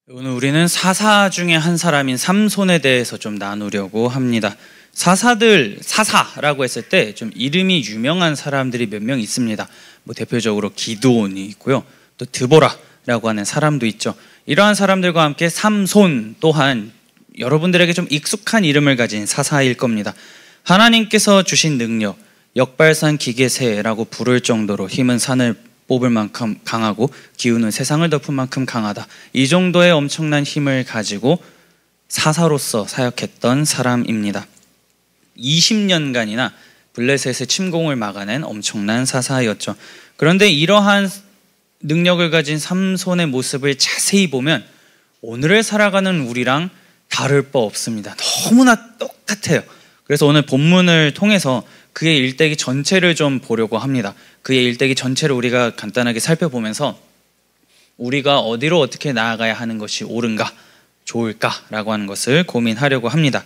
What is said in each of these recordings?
오늘 우리는 사사 중에 한 사람인 삼손에 대해서 좀 나누려고 합니다. 사사라고 했을 때 좀 이름이 유명한 사람들이 몇 명 있습니다. 대표적으로 기드온이 있고요. 또 드보라라고 하는 사람도 있죠. 이러한 사람들과 함께 삼손 또한 여러분들에게 좀 익숙한 이름을 가진 사사일 겁니다. 하나님께서 주신 능력, 역발산 기계새라고 부를 정도로 힘은 산을 뽑을 만큼 강하고 기운은 세상을 덮을 만큼 강하다. 이 정도의 엄청난 힘을 가지고 사사로서 사역했던 사람입니다. 20년간이나 블레셋의 침공을 막아낸 엄청난 사사였죠. 그런데 이러한 능력을 가진 삼손의 모습을 자세히 보면 오늘을 살아가는 우리랑 다를 바 없습니다. 너무나 똑같아요. 그래서 오늘 본문을 통해서 그의 일대기 전체를 좀 보려고 합니다. 그의 일대기 전체를 우리가 간단하게 살펴보면서 우리가 어디로 어떻게 나아가야 하는 것이 옳은가, 좋을까라고 하는 것을 고민하려고 합니다.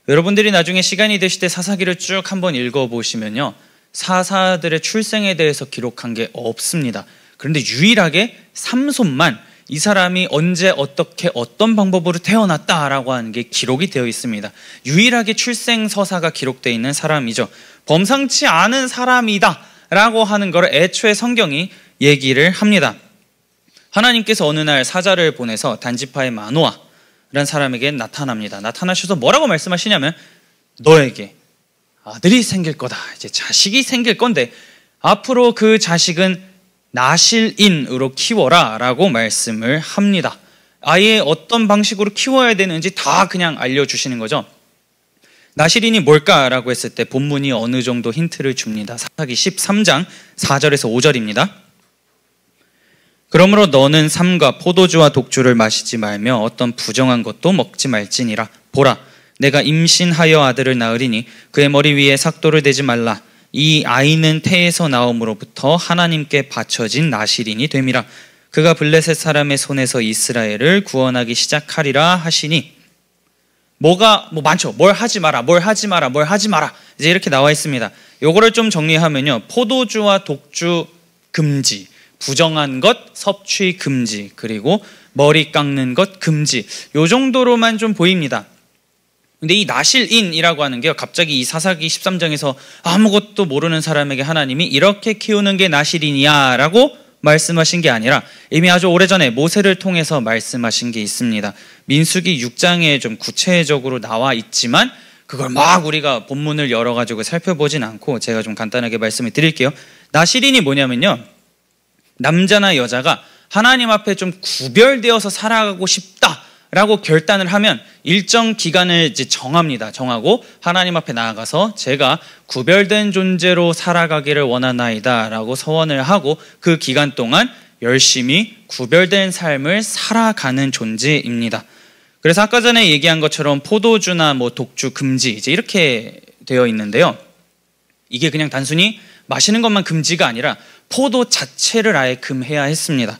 여러분들이 나중에 시간이 되실 때 사사기를 쭉 한번 읽어보시면요, 사사들의 출생에 대해서 기록한 게 없습니다. 그런데 유일하게 삼손만 이 사람이 언제 어떻게 어떤 방법으로 태어났다라고 하는 게 기록이 되어 있습니다. 유일하게 출생서사가 기록되어 있는 사람이죠. 범상치 않은 사람이다 라고 하는 걸 애초에 성경이 얘기를 합니다. 하나님께서 어느 날 사자를 보내서 단지파의 마노아라는 사람에게 나타납니다. 나타나셔서 뭐라고 말씀하시냐면, 너에게 아들이 생길 거다. 이제 자식이 생길 건데 앞으로 그 자식은 나실인으로 키워라 라고 말씀을 합니다. 아예 어떤 방식으로 키워야 되는지 다 그냥 알려주시는 거죠. 나실인이 뭘까라고 했을 때 본문이 어느 정도 힌트를 줍니다. 사사기 13장 4절에서 5절입니다. 그러므로 너는 삼과 포도주와 독주를 마시지 말며 어떤 부정한 것도 먹지 말지니라. 보라, 내가 임신하여 아들을 낳으리니 그의 머리 위에 삭도를 대지 말라. 이 아이는 태에서 나옴으로부터 하나님께 바쳐진 나실인이 됨이라. 그가 블레셋 사람의 손에서 이스라엘을 구원하기 시작하리라 하시니, 많죠. 뭘 하지 마라, 뭘 하지 마라, 뭘 하지 마라, 이제 이렇게 나와 있습니다. 요거를 좀 정리하면요, 포도주와 독주 금지, 부정한 것 섭취 금지, 그리고 머리 깎는 것 금지, 요 정도로만 좀 보입니다. 근데 이 나실인이라고 하는 게요, 갑자기 이 사사기 13장에서 아무것도 모르는 사람에게 하나님이 이렇게 키우는 게 나실인이야 라고 말씀하신 게 아니라 이미 아주 오래전에 모세를 통해서 말씀하신 게 있습니다. 민수기 6장에 좀 구체적으로 나와 있지만 그걸 막 우리가 본문을 열어가지고 살펴보진 않고 제가 좀 간단하게 말씀을 드릴게요. 나실인이 뭐냐면요, 남자나 여자가 하나님 앞에 좀 구별되어서 살아가고 싶다 라고 결단을 하면 일정 기간을 이제 정하고 하나님 앞에 나아가서 제가 구별된 존재로 살아가기를 원하나이다 라고 서원을 하고 그 기간 동안 열심히 구별된 삶을 살아가는 존재입니다. 그래서 아까 전에 얘기한 것처럼 포도주나 독주 금지, 이제 이렇게 되어 있는데요, 이게 그냥 단순히 마시는 것만 금지가 아니라 포도 자체를 아예 금해야 했습니다.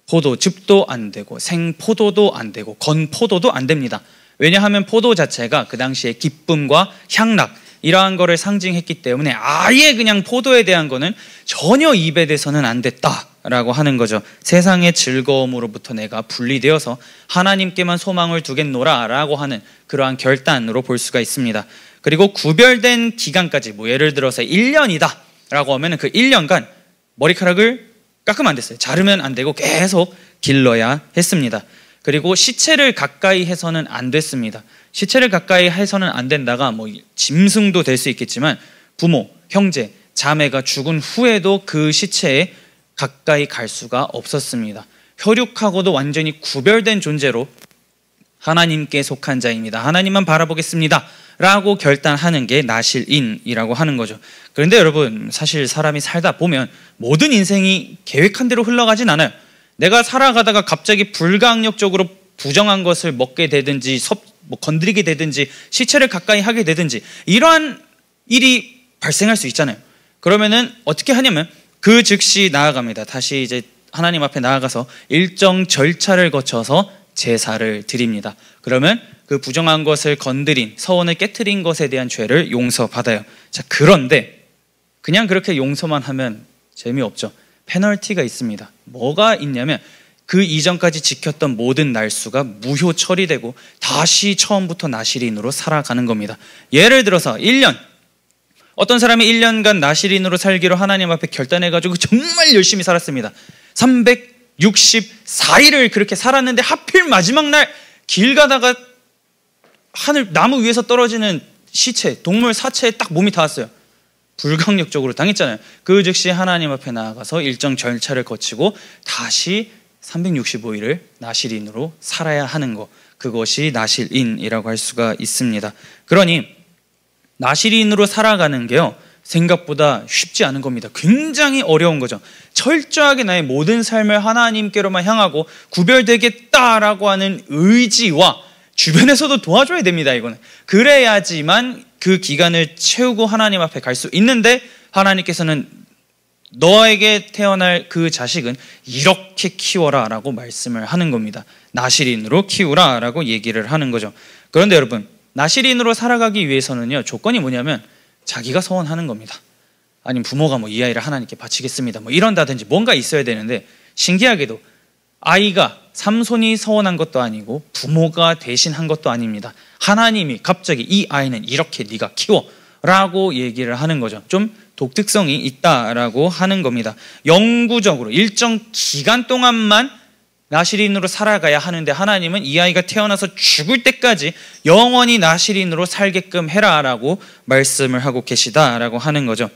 포도즙도 안 되고 생포도도 안 되고 건포도도 안 됩니다. 왜냐하면 포도 자체가 그 당시에 기쁨과 향락 이러한 거를 상징했기 때문에 아예 그냥 포도에 대한 거는 전혀 입에 대서는 안 됐다라고 하는 거죠. 세상의 즐거움으로부터 내가 분리되어서 하나님께만 소망을 두겠노라 라고 하는 그러한 결단으로 볼 수가 있습니다. 그리고 구별된 기간까지, 예를 들어서 1년이다 라고 하면 그 1년간 머리카락을 깎으면 안 됐어요. 자르면 안 되고 계속 길러야 했습니다. 그리고 시체를 가까이 해서는 안 됐습니다. 시체를 가까이 해서는 안 된다가 짐승도 될 수 있겠지만 부모, 형제, 자매가 죽은 후에도 그 시체에 가까이 갈 수가 없었습니다. 혈육하고도 완전히 구별된 존재로 하나님께 속한 자입니다. 하나님만 바라보겠습니다 라고 결단하는 게 나실인이라고 하는 거죠. 그런데 여러분, 사실 사람이 살다 보면 모든 인생이 계획한 대로 흘러가진 않아요. 내가 살아가다가 갑자기 불가항력적으로 부정한 것을 먹게 되든지 건드리게 되든지 시체를 가까이 하게 되든지 이러한 일이 발생할 수 있잖아요. 그러면은 어떻게 하냐면 그 즉시 나아갑니다. 다시 이제 하나님 앞에 나아가서 일정 절차를 거쳐서 제사를 드립니다. 그러면 그 부정한 것을 건드린, 서원을 깨트린 것에 대한 죄를 용서받아요. 자, 그런데 그냥 그렇게 용서만 하면 재미없죠. 페널티가 있습니다. 뭐가 있냐면 그 이전까지 지켰던 모든 날수가 무효 처리되고 다시 처음부터 나실인으로 살아가는 겁니다. 예를 들어서 1년, 어떤 사람이 1년간 나실인으로 살기로 하나님 앞에 결단해가지고 정말 열심히 살았습니다. 364일을 그렇게 살았는데 하필 마지막 날 길 가다가 하늘 나무 위에서 떨어지는 시체, 동물 사체에 딱 몸이 닿았어요. 불강력적으로 당했잖아요. 그 즉시 하나님 앞에 나아가서 일정 절차를 거치고 다시 365일을 나실인으로 살아야 하는 것, 그것이 나실인이라고 할 수가 있습니다. 그러니 나실인으로 살아가는 게요, 생각보다 쉽지 않은 겁니다. 굉장히 어려운 거죠. 철저하게 나의 모든 삶을 하나님께로만 향하고 구별되겠다라고 하는 의지와 주변에서도 도와줘야 됩니다. 이거는 그래야지만 그 기간을 채우고 하나님 앞에 갈 수 있는데, 하나님께서는 너에게 태어날 그 자식은 이렇게 키워라 라고 말씀을 하는 겁니다. 나실인으로 키우라 라고 얘기를 하는 거죠. 그런데 여러분, 나실인으로 살아가기 위해서는요, 조건이 뭐냐면 자기가 서원하는 겁니다. 아니면 부모가 이 아이를 하나님께 바치겠습니다 이런다든지 뭔가 있어야 되는데, 신기하게도 아이가 삼손이 서원한 것도 아니고 부모가 대신한 것도 아닙니다. 하나님이 갑자기 이 아이는 이렇게 네가 키워 라고 얘기를 하는 거죠. 좀 독특성이 있다라고 하는 겁니다. 영구적으로 일정 기간 동안만 나실인으로 살아가야 하는데, 하나님은 이 아이가 태어나서 죽을 때까지 영원히 나실인으로 살게끔 해라라고 말씀을 하고 계시다라고 하는 거죠.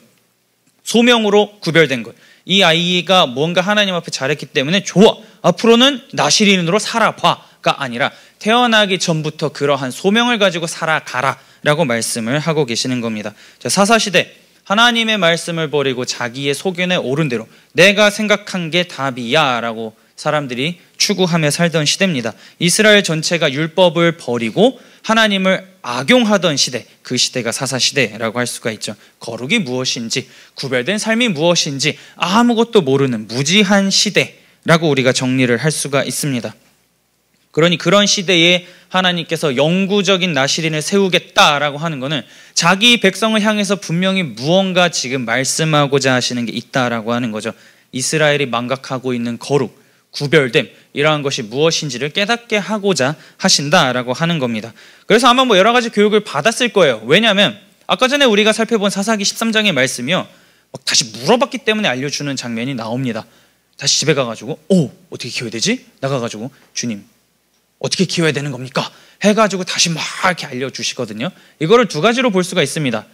소명으로 구별된 것, 이 아이가 뭔가 하나님 앞에 잘했기 때문에 좋아, 앞으로는 나실인으로 살아봐가 아니라 태어나기 전부터 그러한 소명을 가지고 살아가라 라고 말씀을 하고 계시는 겁니다. 사사시대, 하나님의 말씀을 버리고 자기의 소견에 오른 대로 내가 생각한 게 답이야 라고 사람들이 추구하며 살던 시대입니다. 이스라엘 전체가 율법을 버리고 하나님을 악용하던 시대, 그 시대가 사사시대라고 할 수가 있죠. 거룩이 무엇인지, 구별된 삶이 무엇인지 아무것도 모르는 무지한 시대라고 우리가 정리를 할 수가 있습니다. 그러니 그런 시대에 하나님께서 영구적인 나실인을 세우겠다라고 하는 것은 자기 백성을 향해서 분명히 무언가 지금 말씀하고자 하시는 게 있다라고 하는 거죠. 이스라엘이 망각하고 있는 거룩, 구별됨, 이러한 것이 무엇인지를 깨닫게 하고자 하신다라고 하는 겁니다. 그래서 아마 여러 가지 교육을 받았을 거예요. 왜냐하면 아까 전에 우리가 살펴본 사사기 13장의 말씀이요, 다시 물어봤기 때문에 알려주는 장면이 나옵니다. 다시 집에 가가지고 어떻게 키워야 되지? 나가가지고 주님 어떻게 키워야 되는 겁니까? 해가지고 다시 막 이렇게 알려주시거든요. 이거를 두 가지로 볼 수가 있습니다.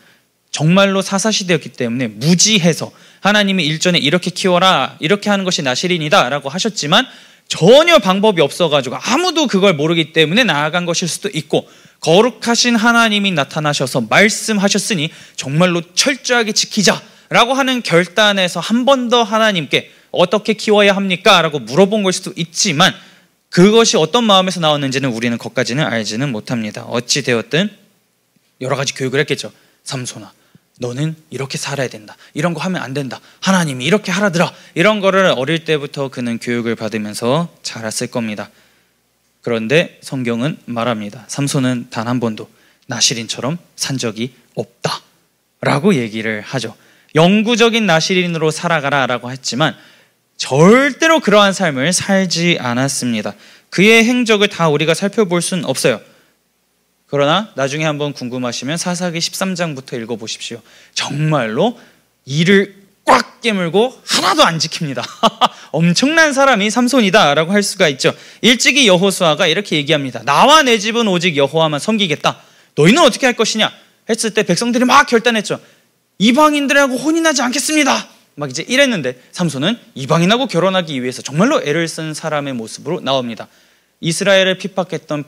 정말로 사사시대였기 때문에 무지해서 하나님이 일전에 이렇게 키워라, 이렇게 하는 것이 나실인이다 라고 하셨지만 전혀 방법이 없어가지고 아무도 그걸 모르기 때문에 나아간 것일 수도 있고, 거룩하신 하나님이 나타나셔서 말씀하셨으니 정말로 철저하게 지키자라고 하는 결단에서 한 번 더 하나님께 어떻게 키워야 합니까? 라고 물어본 걸 수도 있지만, 그것이 어떤 마음에서 나왔는지는 우리는 것까지는 알지는 못합니다. 어찌 되었든 여러 가지 교육을 했겠죠. 삼손아, 너는 이렇게 살아야 된다, 이런 거 하면 안 된다, 하나님이 이렇게 하라더라, 이런 거를 어릴 때부터 그는 교육을 받으면서 자랐을 겁니다. 그런데 성경은 말합니다. 삼손은 단 한 번도 나실인처럼 산 적이 없다 라고 얘기를 하죠. 영구적인 나실인으로 살아가라 라고 했지만 절대로 그러한 삶을 살지 않았습니다. 그의 행적을 다 우리가 살펴볼 수는 없어요. 그러나 나중에 한번 궁금하시면 사사기 13장부터 읽어보십시오. 정말로 이를 꽉 깨물고 하나도 안 지킵니다. 엄청난 사람이 삼손이다 라고 할 수가 있죠. 일찍이 여호수아가 이렇게 얘기합니다. 나와 내 집은 오직 여호와만 섬기겠다. 너희는 어떻게 할 것이냐 했을 때 백성들이 막 결단했죠. 이방인들하고 혼인하지 않겠습니다. 막 이제 이랬는데 삼손은 이방인하고 결혼하기 위해서 정말로 애를 쓴 사람의 모습으로 나옵니다. 이스라엘을 핍박했던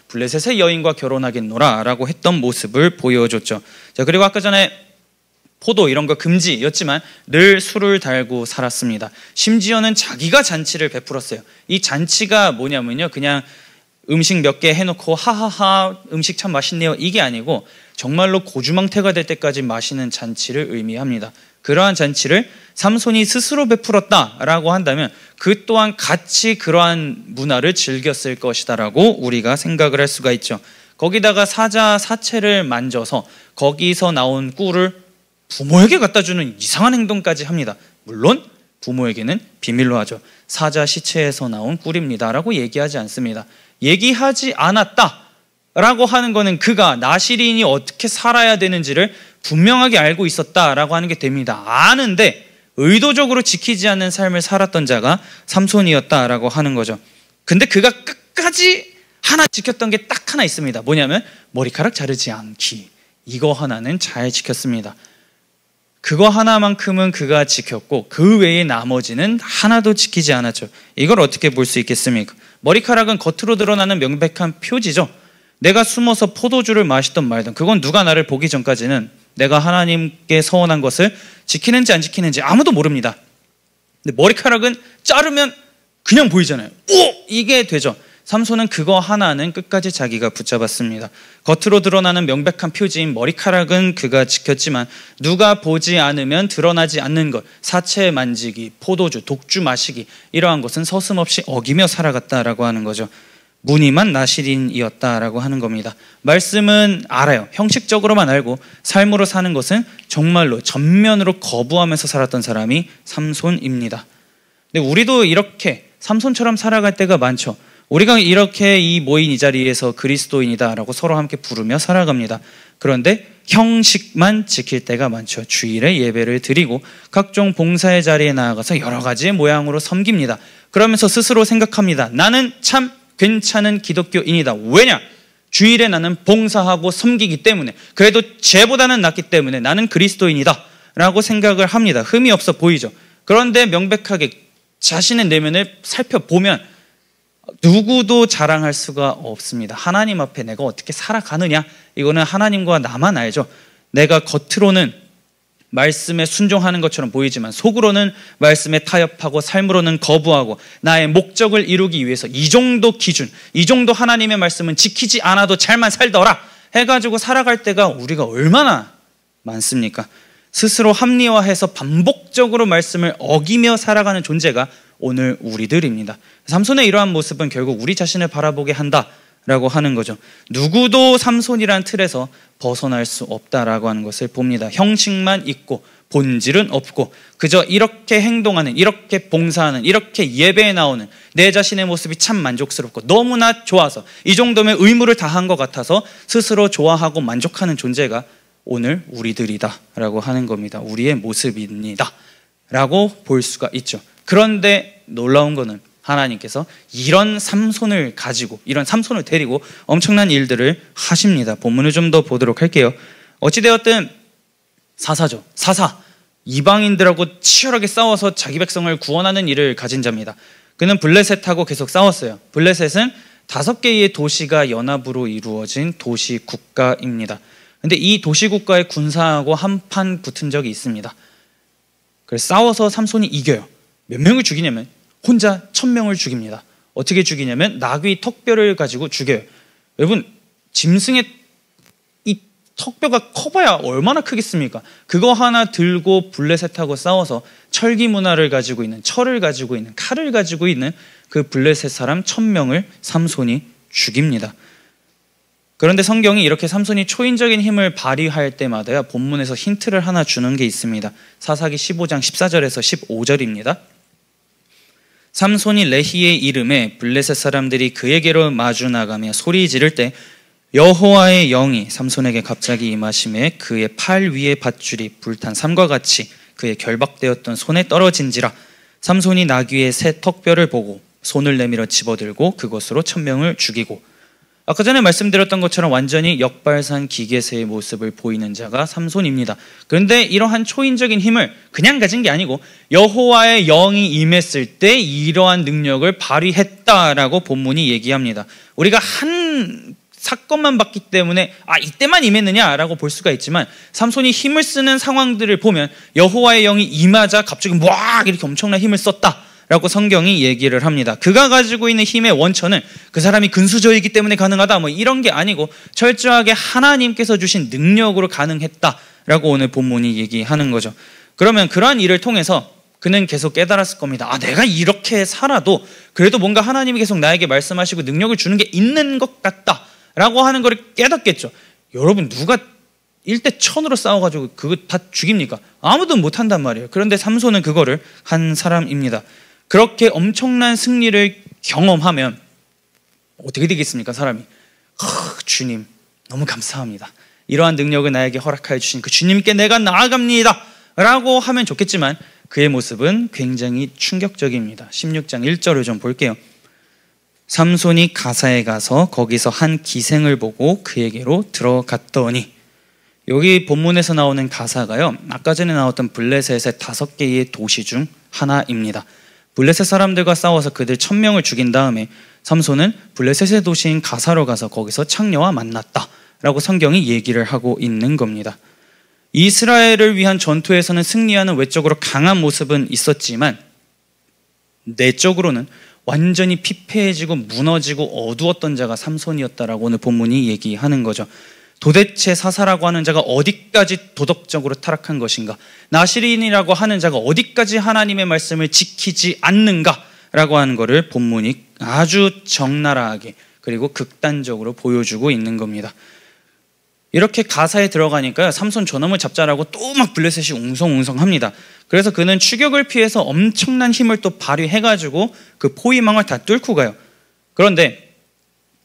블레셋의 여인과 결혼하겠노라 라고 했던 모습을 보여줬죠. 자, 그리고 아까 전에 포도 이런 거 금지였지만 늘 술을 달고 살았습니다. 심지어는 자기가 잔치를 베풀었어요. 이 잔치가 뭐냐면요, 그냥 음식 몇 개 해놓고 하하하 음식 참 맛있네요, 이게 아니고 정말로 고주망태가 될 때까지 마시는 잔치를 의미합니다. 그러한 잔치를 삼손이 스스로 베풀었다라고 한다면 그 또한 같이 그러한 문화를 즐겼을 것이다라고 우리가 생각을 할 수가 있죠. 거기다가 사자 사체를 만져서 거기서 나온 꿀을 부모에게 갖다 주는 이상한 행동까지 합니다. 물론 부모에게는 비밀로 하죠. 사자 시체에서 나온 꿀입니다 라고 얘기하지 않습니다. 얘기하지 않았다 라고 하는 거는 그가 나시린이 어떻게 살아야 되는지를 분명하게 알고 있었다라고 하는 게 됩니다. 아는데 의도적으로 지키지 않는 삶을 살았던 자가 삼손이었다라고 하는 거죠. 근데 그가 끝까지 하나 지켰던 게 딱 하나 있습니다. 뭐냐면 머리카락 자르지 않기. 이거 하나는 잘 지켰습니다. 그거 하나만큼은 그가 지켰고 그 외에 나머지는 하나도 지키지 않았죠. 이걸 어떻게 볼 수 있겠습니까? 머리카락은 겉으로 드러나는 명백한 표지죠. 내가 숨어서 포도주를 마시던 말던 그건 누가 나를 보기 전까지는 내가 하나님께 서원한 것을 지키는지 안 지키는지 아무도 모릅니다. 근데 머리카락은 자르면 그냥 보이잖아요. 오! 이게 되죠. 삼손은 그거 하나는 끝까지 자기가 붙잡았습니다. 겉으로 드러나는 명백한 표지인 머리카락은 그가 지켰지만 누가 보지 않으면 드러나지 않는 것, 사체 만지기, 포도주, 독주 마시기 이러한 것은 서슴없이 어기며 살아갔다라고 하는 거죠. 무늬만 나시린이었다라고 하는 겁니다. 말씀은 알아요. 형식적으로만 알고 삶으로 사는 것은 정말로 전면으로 거부하면서 살았던 사람이 삼손입니다. 근데 우리도 이렇게 삼손처럼 살아갈 때가 많죠. 우리가 이렇게 이 모인 이 자리에서 그리스도인이다라고 서로 함께 부르며 살아갑니다. 그런데 형식만 지킬 때가 많죠. 주일에 예배를 드리고 각종 봉사의 자리에 나아가서 여러 가지의 모양으로 섬깁니다. 그러면서 스스로 생각합니다. 나는 참 괜찮은 기독교인이다. 왜냐? 주일에 나는 봉사하고 섬기기 때문에, 그래도 쟤보다는 낫기 때문에 나는 그리스도인이다 라고 생각을 합니다. 흠이 없어 보이죠. 그런데 명백하게 자신의 내면을 살펴보면 누구도 자랑할 수가 없습니다. 하나님 앞에 내가 어떻게 살아가느냐, 이거는 하나님과 나만 알죠. 내가 겉으로는 말씀에 순종하는 것처럼 보이지만 속으로는 말씀에 타협하고 삶으로는 거부하고 나의 목적을 이루기 위해서 이 정도 기준, 이 정도 하나님의 말씀은 지키지 않아도 잘만 살더라 해가지고 살아갈 때가 우리가 얼마나 많습니까? 스스로 합리화해서 반복적으로 말씀을 어기며 살아가는 존재가 오늘 우리들입니다. 삼손의 이러한 모습은 결국 우리 자신을 바라보게 한다라고 하는 거죠. 누구도 삼손이란 틀에서 벗어날 수 없다라고 하는 것을 봅니다. 형식만 있고 본질은 없고 그저 이렇게 행동하는, 이렇게 봉사하는, 이렇게 예배에 나오는 내 자신의 모습이 참 만족스럽고 너무나 좋아서 이 정도면 의무를 다한 것 같아서 스스로 좋아하고 만족하는 존재가 오늘 우리들이다 라고 하는 겁니다. 우리의 모습입니다 라고 볼 수가 있죠. 그런데 놀라운 거는 하나님께서 이런 삼손을 가지고, 이런 삼손을 데리고 엄청난 일들을 하십니다. 본문을 좀 더 보도록 할게요. 어찌되었든 사사죠. 사사, 이방인들하고 치열하게 싸워서 자기 백성을 구원하는 일을 가진 자입니다. 그는 블레셋하고 계속 싸웠어요. 블레셋은 5개의 도시가 연합으로 이루어진 도시 국가입니다. 근데 이 도시국가의 군사하고 한판 붙은 적이 있습니다. 그래서 싸워서 삼손이 이겨요. 몇 명을 죽이냐면 혼자 1000명을 죽입니다. 어떻게 죽이냐면 나귀 턱뼈를 가지고 죽여요. 여러분, 짐승의 이 턱뼈가 커봐야 얼마나 크겠습니까? 그거 하나 들고 블레셋하고 싸워서 철기 문화를 가지고 있는, 철을 가지고 있는, 칼을 가지고 있는 그 블레셋 사람 1000명을 삼손이 죽입니다. 그런데 성경이 이렇게 삼손이 초인적인 힘을 발휘할 때마다 본문에서 힌트를 하나 주는 게 있습니다. 사사기 15장 14절에서 15절입니다. 삼손이 레히의 이름에 블레셋 사람들이 그에게로 마주 나가며 소리 지를 때 여호와의 영이 삼손에게 갑자기 임하심에 그의 팔 위에 밧줄이 불탄 삼과 같이 그의 결박되었던 손에 떨어진지라. 삼손이 나귀의 새 턱뼈를 보고 손을 내밀어 집어들고 그것으로 1000명을 죽이고. 아까 전에 말씀드렸던 것처럼 완전히 역발산 기계세의 모습을 보이는 자가 삼손입니다. 그런데 이러한 초인적인 힘을 그냥 가진 게 아니고 여호와의 영이 임했을 때 이러한 능력을 발휘했다라고 본문이 얘기합니다. 우리가 한 사건만 봤기 때문에 이때만 임했느냐라고 볼 수가 있지만 삼손이 힘을 쓰는 상황들을 보면 여호와의 영이 임하자 갑자기 막 이렇게 엄청난 힘을 썼다 라고 성경이 얘기를 합니다. 그가 가지고 있는 힘의 원천은 그 사람이 근수저이기 때문에 가능하다 뭐 이런 게 아니고 철저하게 하나님께서 주신 능력으로 가능했다라고 오늘 본문이 얘기하는 거죠. 그러면 그러한 일을 통해서 그는 계속 깨달았을 겁니다. 내가 이렇게 살아도 그래도 뭔가 하나님이 계속 나에게 말씀하시고 능력을 주는 게 있는 것 같다 라고 하는 걸 깨닫겠죠. 여러분, 누가 1대 1000으로 싸워가지고 그거 다 죽입니까? 아무도 못한단 말이에요. 그런데 삼손은 그거를 한 사람입니다. 그렇게 엄청난 승리를 경험하면 어떻게 되겠습니까? 사람이 주님 너무 감사합니다. 이러한 능력을 나에게 허락하여 주신 그 주님께 내가 나아갑니다 라고 하면 좋겠지만 그의 모습은 굉장히 충격적입니다. 16장 1절을 좀 볼게요. 삼손이 가사에 가서 거기서 한 기생을 보고 그에게로 들어갔더니, 여기 본문에서 나오는 가사가요, 아까 전에 나왔던 블레셋의 5개의 도시 중 하나입니다. 블레셋 사람들과 싸워서 그들 1000명을 죽인 다음에 삼손은 블레셋의 도시인 가사로 가서 거기서 창녀와 만났다 라고 성경이 얘기를 하고 있는 겁니다. 이스라엘을 위한 전투에서는 승리하는 외적으로 강한 모습은 있었지만 내적으로는 완전히 피폐해지고 무너지고 어두웠던 자가 삼손이었다라고 오늘 본문이 얘기하는 거죠. 도대체 사사라고 하는 자가 어디까지 도덕적으로 타락한 것인가, 나시린이라고 하는 자가 어디까지 하나님의 말씀을 지키지 않는가라고 하는 것을 본문이 아주 적나라하게 그리고 극단적으로 보여주고 있는 겁니다. 이렇게 가사에 들어가니까요, 삼손 저놈을 잡자라고 또 막 블레셋이 웅성웅성합니다. 그래서 그는 추격을 피해서 엄청난 힘을 또 발휘해가지고 그 포위망을 다 뚫고 가요. 그런데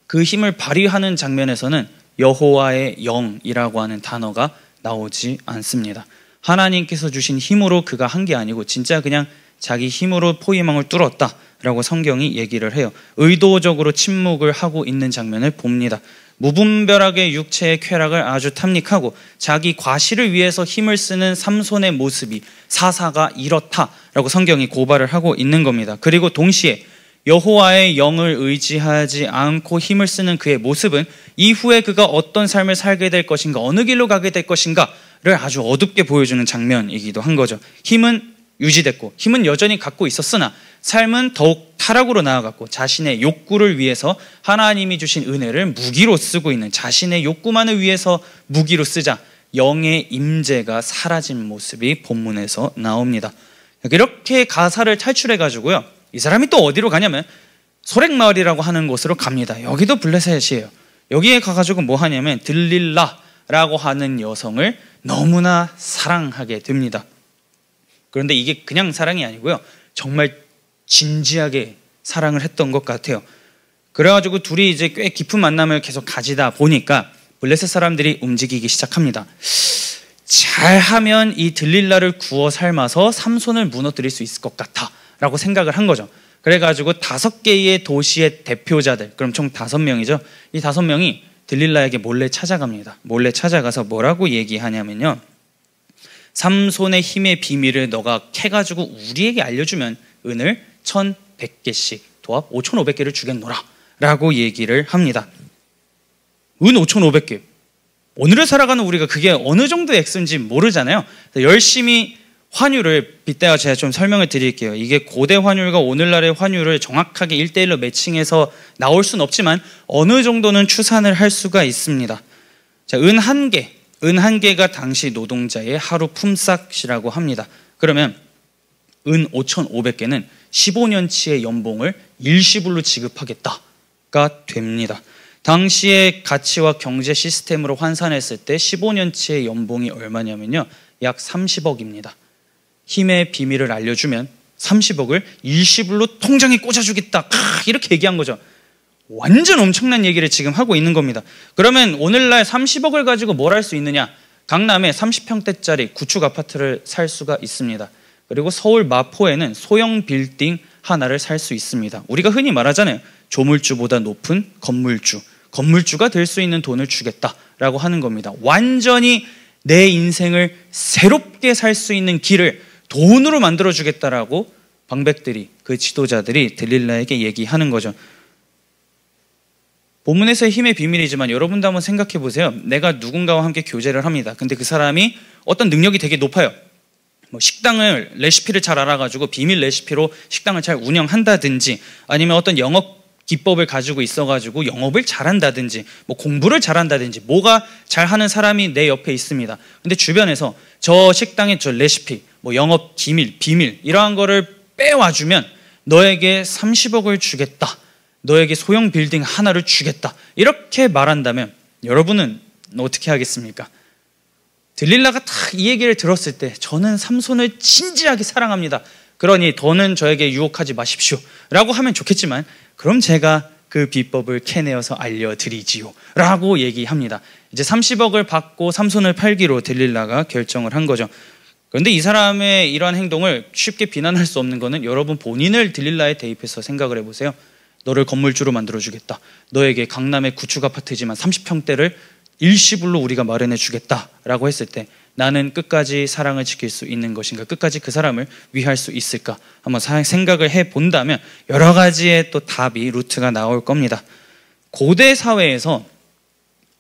그 힘을 발휘하는 장면에서는 여호와의 영이라고 하는 단어가 나오지 않습니다. 하나님께서 주신 힘으로 그가 한 게 아니고 진짜 그냥 자기 힘으로 포위망을 뚫었다라고 성경이 얘기를 해요. 의도적으로 침묵을 하고 있는 장면을 봅니다. 무분별하게 육체의 쾌락을 아주 탐닉하고 자기 과시를 위해서 힘을 쓰는 삼손의 모습이 사사가 이렇다라고 성경이 고발을 하고 있는 겁니다. 그리고 동시에 여호와의 영을 의지하지 않고 힘을 쓰는 그의 모습은 이후에 그가 어떤 삶을 살게 될 것인가, 어느 길로 가게 될 것인가를 아주 어둡게 보여주는 장면이기도 한 거죠. 힘은 유지됐고 힘은 여전히 갖고 있었으나 삶은 더욱 타락으로 나아갔고 자신의 욕구를 위해서 하나님이 주신 은혜를 무기로 쓰고 있는, 자신의 욕구만을 위해서 무기로 쓰자 영의 임재가 사라진 모습이 본문에서 나옵니다. 이렇게 가사를 탈출해가지고요, 이 사람이 또 어디로 가냐면 소렉마을이라고 하는 곳으로 갑니다. 여기도 블레셋이에요. 여기에 가가지고 뭐 하냐면 들릴라라고 하는 여성을 너무나 사랑하게 됩니다. 그런데 이게 그냥 사랑이 아니고요, 정말 진지하게 사랑을 했던 것 같아요. 그래가지고 둘이 이제 꽤 깊은 만남을 계속 가지다 보니까 블레셋 사람들이 움직이기 시작합니다. 잘하면 이 들릴라를 구워 삶아서 삼손을 무너뜨릴 수 있을 것 같아 라고 생각을 한 거죠. 그래가지고 5개의 도시의 대표자들, 그럼 총 5명이죠. 이 5명이 들릴라에게 몰래 찾아갑니다. 몰래 찾아가서 뭐라고 얘기하냐면요, 삼손의 힘의 비밀을 너가 캐가지고 우리에게 알려주면 은을 1100개씩 도합 5500개를 주겠노라 라고 얘기를 합니다. 은 5500개, 오늘을 살아가는 우리가 그게 어느 정도의 액수인지 모르잖아요. 열심히 환율을 빗대어 제가 좀 설명을 드릴게요. 이게 고대 환율과 오늘날의 환율을 정확하게 1:1로 매칭해서 나올 수는 없지만 어느 정도는 추산을 할 수가 있습니다. 자, 은 1개, 은 1개가 당시 노동자의 하루 품삯이라고 합니다. 그러면 은 5500개는 15년치의 연봉을 일시불로 지급하겠다가 됩니다. 당시의 가치와 경제 시스템으로 환산했을 때 15년치의 연봉이 얼마냐면요, 약 30억입니다. 힘의 비밀을 알려주면 30억을 일시불로 통장에 꽂아주겠다, 이렇게 얘기한 거죠. 완전 엄청난 얘기를 지금 하고 있는 겁니다. 그러면 오늘날 30억을 가지고 뭘 할 수 있느냐? 강남에 30평대짜리 구축 아파트를 살 수가 있습니다. 그리고 서울 마포에는 소형 빌딩 하나를 살 수 있습니다. 우리가 흔히 말하잖아요, 조물주보다 높은 건물주, 건물주가 될 수 있는 돈을 주겠다라고 하는 겁니다. 완전히 내 인생을 새롭게 살 수 있는 길을 돈으로 만들어주겠다라고 방백들이, 그 지도자들이 들릴라에게 얘기하는 거죠. 본문에서의 힘의 비밀이지만 여러분도 한번 생각해 보세요. 내가 누군가와 함께 교제를 합니다. 근데 그 사람이 어떤 능력이 되게 높아요. 뭐 식당을, 레시피를 잘 알아가지고 비밀 레시피로 식당을 잘 운영한다든지, 아니면 어떤 영업 기법을 가지고 있어가지고 영업을 잘한다든지, 뭐 공부를 잘한다든지, 뭐가 잘하는 사람이 내 옆에 있습니다. 근데 주변에서 저 식당의 저 레시피, 뭐 영업 기밀, 비밀 이러한 거를 빼와주면 너에게 30억을 주겠다, 너에게 소형 빌딩 하나를 주겠다, 이렇게 말한다면 여러분은 어떻게 하겠습니까? 들릴라가 딱 이 얘기를 들었을 때 저는 삼손을 진지하게 사랑합니다. 그러니 더는 저에게 유혹하지 마십시오 라고 하면 좋겠지만 그럼 제가 그 비법을 캐내어서 알려드리지요 라고 얘기합니다. 이제 30억을 받고 삼손을 팔기로 들릴라가 결정을 한 거죠. 그런데 이 사람의 이러한 행동을 쉽게 비난할 수 없는 거는 여러분 본인을 들릴라에 대입해서 생각을 해보세요. 너를 건물주로 만들어주겠다. 너에게 강남의 구축 아파트지만 30평대를 일시불로 우리가 마련해 주겠다라고 했을 때 나는 끝까지 사랑을 지킬 수 있는 것인가? 끝까지 그 사람을 위할 수 있을까? 한번 생각을 해본다면 여러 가지의 또 답이 루트가 나올 겁니다. 고대 사회에서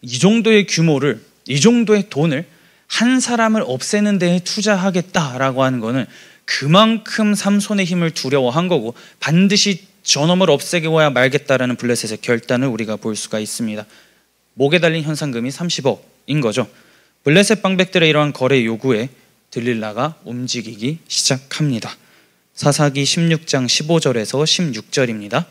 이 정도의 규모를, 이 정도의 돈을 한 사람을 없애는 데에 투자하겠다라고 하는 거는 그만큼 삼손의 힘을 두려워한 거고 반드시 저놈을 없애고야 말겠다라는 블레셋의 결단을 우리가 볼 수가 있습니다. 목에 달린 현상금이 30억인 거죠. 블레셋 방백들의 이러한 거래 요구에 들릴라가 움직이기 시작합니다. 사사기 16장 15절에서 16절입니다.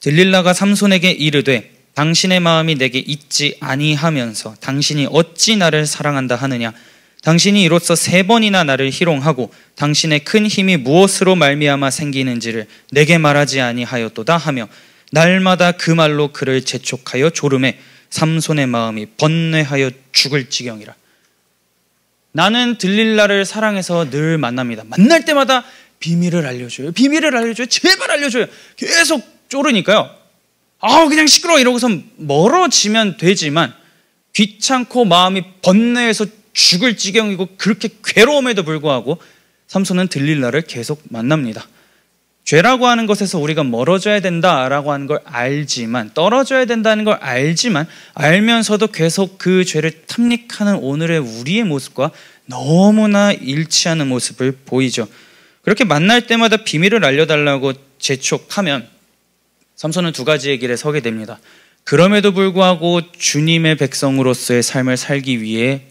들릴라가 삼손에게 이르되 당신의 마음이 내게 있지 아니하면서 당신이 어찌 나를 사랑한다 하느냐? 당신이 이로써 3번이나 나를 희롱하고 당신의 큰 힘이 무엇으로 말미암아 생기는지를 내게 말하지 아니하였도다 하며 날마다 그 말로 그를 재촉하여 조름해 삼손의 마음이 번뇌하여 죽을 지경이라. 나는 들릴라를 사랑해서 늘 만납니다. 만날 때마다 비밀을 알려줘요. 비밀을 알려줘요. 제발 알려줘요. 계속 쪼르니까요. 그냥 시끄러워 이러고서 멀어지면 되지만 귀찮고 마음이 번뇌해서 죽을 지경이고 그렇게 괴로움에도 불구하고 삼손은 들릴라를 계속 만납니다. 죄라고 하는 것에서 우리가 멀어져야 된다라고 하는 걸 알지만, 떨어져야 된다는 걸 알지만 알면서도 계속 그 죄를 탐닉하는 오늘의 우리의 모습과 너무나 일치하는 모습을 보이죠. 그렇게 만날 때마다 비밀을 알려달라고 재촉하면 삼손은 2가지의 길에 서게 됩니다. 그럼에도 불구하고 주님의 백성으로서의 삶을 살기 위해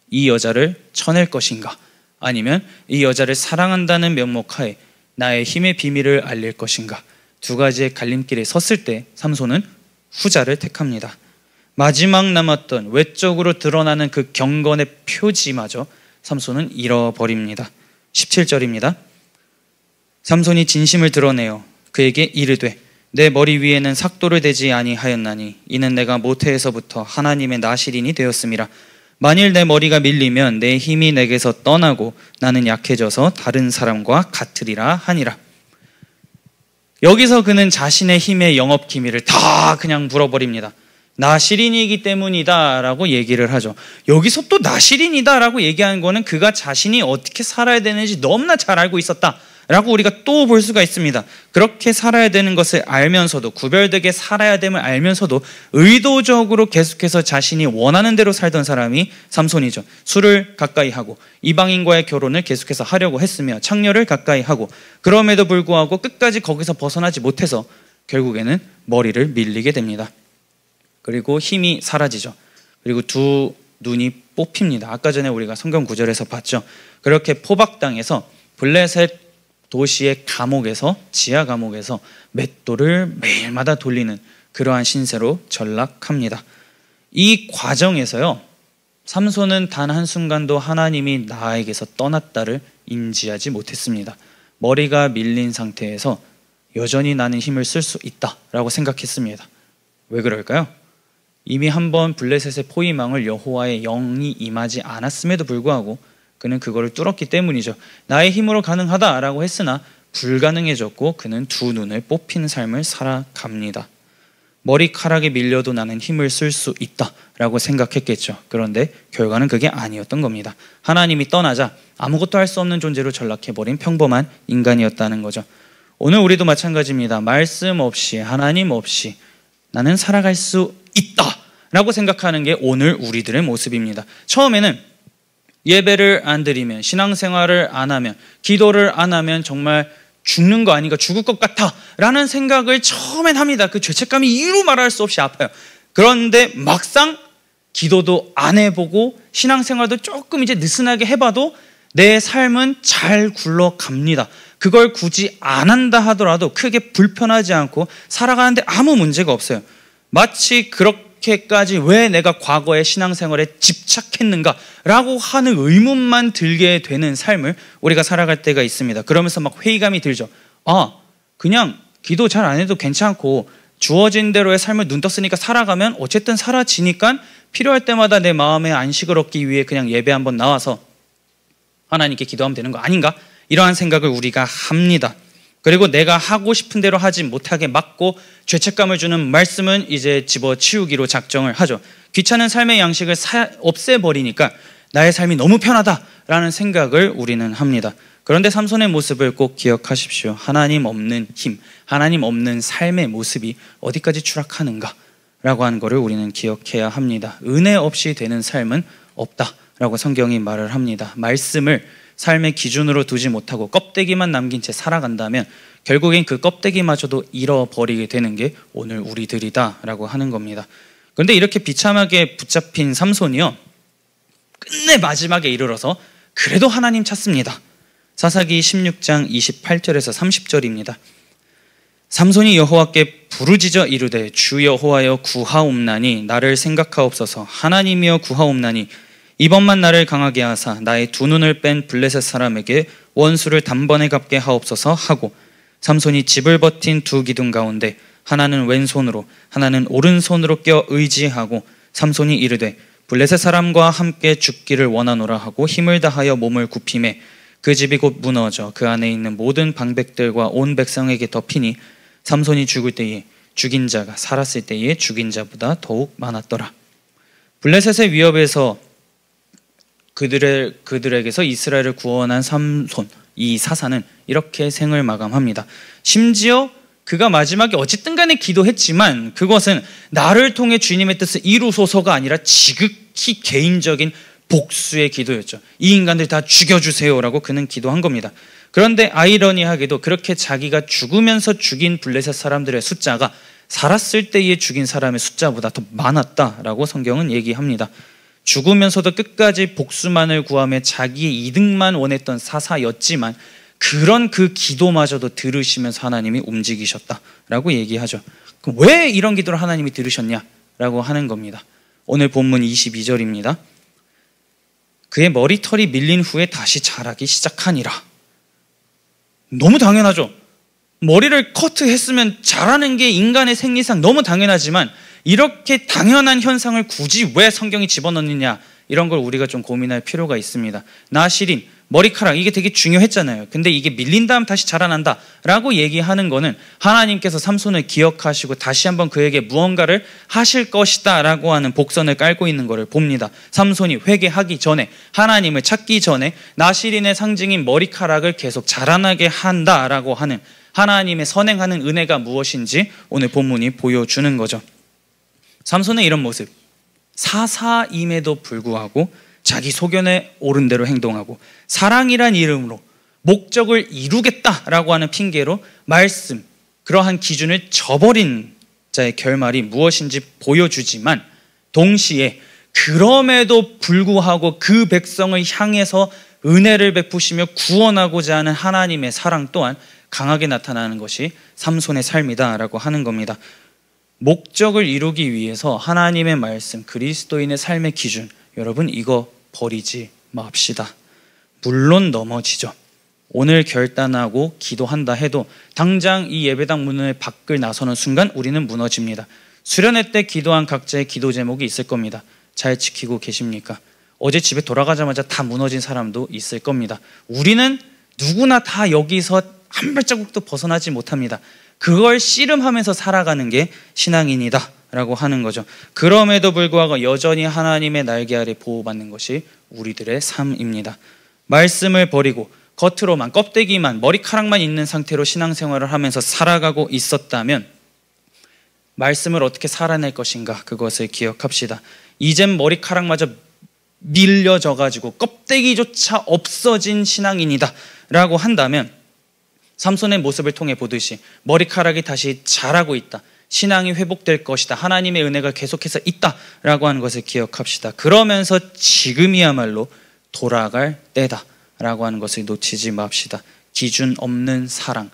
이 여자를 쳐낼 것인가, 아니면 이 여자를 사랑한다는 면목하에 나의 힘의 비밀을 알릴 것인가, 2가지의 갈림길에 섰을 때 삼손은 후자를 택합니다. 마지막 남았던 외적으로 드러나는 그 경건의 표지마저 삼손은 잃어버립니다. 17절입니다. 삼손이 진심을 드러내어 그에게 이르되 내 머리 위에는 삭도를 대지 아니하였나니 이는 내가 모태에서부터 하나님의 나실인이 되었음이라. 만일 내 머리가 밀리면 내 힘이 내게서 떠나고 나는 약해져서 다른 사람과 같으리라 하니라. 여기서 그는 자신의 힘의 영업 기밀을 다 그냥 물어버립니다. 나실인이기 때문이다 라고 얘기를 하죠. 여기서 또 나실인이다 라고 얘기하는 거는 그가 자신이 어떻게 살아야 되는지 너무나 잘 알고 있었다 라고 우리가 또 볼 수가 있습니다. 그렇게 살아야 되는 것을 알면서도, 구별되게 살아야 됨을 알면서도 의도적으로 계속해서 자신이 원하는 대로 살던 사람이 삼손이죠. 술을 가까이 하고 이방인과의 결혼을 계속해서 하려고 했으며 창녀를 가까이 하고, 그럼에도 불구하고 끝까지 거기서 벗어나지 못해서 결국에는 머리를 밀리게 됩니다. 그리고 힘이 사라지죠. 그리고 2 눈이 뽑힙니다. 아까 전에 우리가 성경 구절에서 봤죠. 그렇게 포박당해서 블레셋 도시의 감옥에서, 지하 감옥에서 맷돌을 매일마다 돌리는 그러한 신세로 전락합니다. 이 과정에서요, 삼손은 단 한순간도 하나님이 나에게서 떠났다를 인지하지 못했습니다. 머리가 밀린 상태에서 여전히 나는 힘을 쓸 수 있다라고 생각했습니다. 왜 그럴까요? 이미 한번 블레셋의 포위망을 여호와의 영이 임하지 않았음에도 불구하고 그는 그거를 뚫었기 때문이죠. 나의 힘으로 가능하다라고 했으나 불가능해졌고 그는 2 눈을 뽑힌 삶을 살아갑니다. 머리카락에 밀려도 나는 힘을 쓸 수 있다라고 생각했겠죠. 그런데 결과는 그게 아니었던 겁니다. 하나님이 떠나자 아무것도 할 수 없는 존재로 전락해버린 평범한 인간이었다는 거죠. 오늘 우리도 마찬가지입니다. 말씀 없이, 하나님 없이 나는 살아갈 수 있다라고 생각하는 게 오늘 우리들의 모습입니다. 처음에는 예배를 안 드리면, 신앙생활을 안 하면, 기도를 안 하면 정말 죽는 거 아닌가, 죽을 것 같아 라는 생각을 처음엔 합니다. 그 죄책감이 이루 말할 수 없이 아파요. 그런데 막상 기도도 안 해보고 신앙생활도 조금 이제 느슨하게 해봐도 내 삶은 잘 굴러갑니다. 그걸 굳이 안 한다 하더라도 크게 불편하지 않고 살아가는데 아무 문제가 없어요. 마치 이렇게까지 왜 내가 과거의 신앙생활에 집착했는가라고 하는 의문만 들게 되는 삶을 우리가 살아갈 때가 있습니다. 그러면서 막 회의감이 들죠. 그냥 기도 잘 안 해도 괜찮고 주어진 대로의 삶을 눈 떴으니까 살아가면 어쨌든 사라지니까 필요할 때마다 내 마음의 안식을 얻기 위해 그냥 예배 한번 나와서 하나님께 기도하면 되는 거 아닌가? 이러한 생각을 우리가 합니다. 그리고 내가 하고 싶은 대로 하지 못하게 막고 죄책감을 주는 말씀은 이제 집어치우기로 작정을 하죠. 귀찮은 삶의 양식을 없애버리니까 나의 삶이 너무 편하다라는 생각을 우리는 합니다. 그런데 삼손의 모습을 꼭 기억하십시오. 하나님 없는 힘, 하나님 없는 삶의 모습이 어디까지 추락하는가라고 하는 것을 우리는 기억해야 합니다. 은혜 없이 되는 삶은 없다라고 성경이 말을 합니다. 말씀을 삶의 기준으로 두지 못하고 껍데기만 남긴 채 살아간다면 결국엔 그 껍데기마저도 잃어버리게 되는 게 오늘 우리들이다라고 하는 겁니다. 그런데 이렇게 비참하게 붙잡힌 삼손이요, 끝내 마지막에 이르러서 그래도 하나님 찾습니다. 사사기 16장 28절에서 30절입니다. 삼손이 여호와께 부르짖어 이르되 주 여호와여 구하옵나니 나를 생각하옵소서. 하나님이여 구하옵나니 이번만 나를 강하게 하사 나의 두 눈을 뺀 블레셋 사람에게 원수를 단번에 갚게 하옵소서 하고, 삼손이 집을 버틴 두 기둥 가운데 하나는 왼손으로 하나는 오른손으로 껴 의지하고 삼손이 이르되 블레셋 사람과 함께 죽기를 원하노라 하고 힘을 다하여 몸을 굽히매 그 집이 곧 무너져 그 안에 있는 모든 방백들과 온 백성에게 덮이니 삼손이 죽을 때에 죽인 자가 살았을 때에 죽인 자보다 더욱 많았더라. 블레셋의 위협에서 그들에게서 이스라엘을 구원한 삼손, 이 사사는 이렇게 생을 마감합니다. 심지어 그가 마지막에 어쨌든 간에 기도했지만 그것은 나를 통해 주님의 뜻을 이루소서가 아니라 지극히 개인적인 복수의 기도였죠. 이 인간들 다 죽여주세요라고 그는 기도한 겁니다. 그런데 아이러니하게도 그렇게 자기가 죽으면서 죽인 블레셋 사람들의 숫자가 살았을 때에 죽인 사람의 숫자보다 더 많았다라고 성경은 얘기합니다. 죽으면서도 끝까지 복수만을 구하며 자기의 이득만 원했던 사사였지만 그런 그 기도마저도 들으시면서 하나님이 움직이셨다라고 얘기하죠. 그럼 왜 이런 기도를 하나님이 들으셨냐라고 하는 겁니다. 오늘 본문 22절입니다. 그의 머리털이 밀린 후에 다시 자라기 시작하니라. 너무 당연하죠. 머리를 커트했으면 자라는 게 인간의 생리상 너무 당연하지만 이렇게 당연한 현상을 굳이 왜 성경이 집어넣느냐, 이런 걸 우리가 좀 고민할 필요가 있습니다. 나시린, 머리카락, 이게 되게 중요했잖아요. 근데 이게 밀린 다음 다시 자라난다 라고 얘기하는 거는 하나님께서 삼손을 기억하시고 다시 한번 그에게 무언가를 하실 것이다 라고 하는 복선을 깔고 있는 것을 봅니다. 삼손이 회개하기 전에, 하나님을 찾기 전에 나시린의 상징인 머리카락을 계속 자라나게 한다라고 하는 하나님의 선행하는 은혜가 무엇인지 오늘 본문이 보여주는 거죠. 삼손의 이런 모습, 사사임에도 불구하고 자기 소견에 옳은 대로 행동하고 사랑이란 이름으로 목적을 이루겠다라고 하는 핑계로 말씀, 그러한 기준을 저버린 자의 결말이 무엇인지 보여주지만 동시에 그럼에도 불구하고 그 백성을 향해서 은혜를 베푸시며 구원하고자 하는 하나님의 사랑 또한 강하게 나타나는 것이 삼손의 삶이다라고 하는 겁니다. 목적을 이루기 위해서 하나님의 말씀, 그리스도인의 삶의 기준, 여러분 이거 버리지 맙시다. 물론 넘어지죠. 오늘 결단하고 기도한다 해도 당장 이 예배당 문을 밖을 나서는 순간 우리는 무너집니다. 수련회 때 기도한 각자의 기도 제목이 있을 겁니다. 잘 지키고 계십니까? 어제 집에 돌아가자마자 다 무너진 사람도 있을 겁니다. 우리는 누구나 다 여기서 한 발자국도 벗어나지 못합니다. 그걸 씨름하면서 살아가는 게 신앙인이다 라고 하는 거죠. 그럼에도 불구하고 여전히 하나님의 날개 아래 보호받는 것이 우리들의 삶입니다. 말씀을 버리고 겉으로만, 껍데기만, 머리카락만 있는 상태로 신앙생활을 하면서 살아가고 있었다면 말씀을 어떻게 살아낼 것인가, 그것을 기억합시다. 이젠 머리카락마저 밀려져 가지고 껍데기조차 없어진 신앙인이다 라고 한다면 삼손의 모습을 통해 보듯이 머리카락이 다시 자라고 있다, 신앙이 회복될 것이다, 하나님의 은혜가 계속해서 있다라고 하는 것을 기억합시다. 그러면서 지금이야말로 돌아갈 때다라고 하는 것을 놓치지 맙시다. 기준 없는 사랑,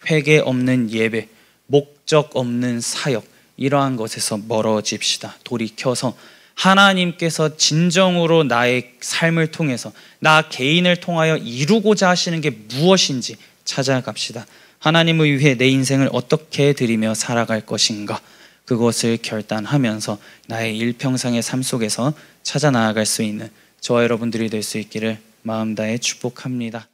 회개 없는 예배, 목적 없는 사역, 이러한 것에서 멀어집시다. 돌이켜서 하나님께서 진정으로 나의 삶을 통해서 나 개인을 통하여 이루고자 하시는 게 무엇인지 찾아갑시다. 하나님을 위해 내 인생을 어떻게 드리며 살아갈 것인가, 그것을 결단하면서 나의 일평생의 삶 속에서 찾아 나아갈 수 있는 저와 여러분들이 될 수 있기를 마음 다해 축복합니다.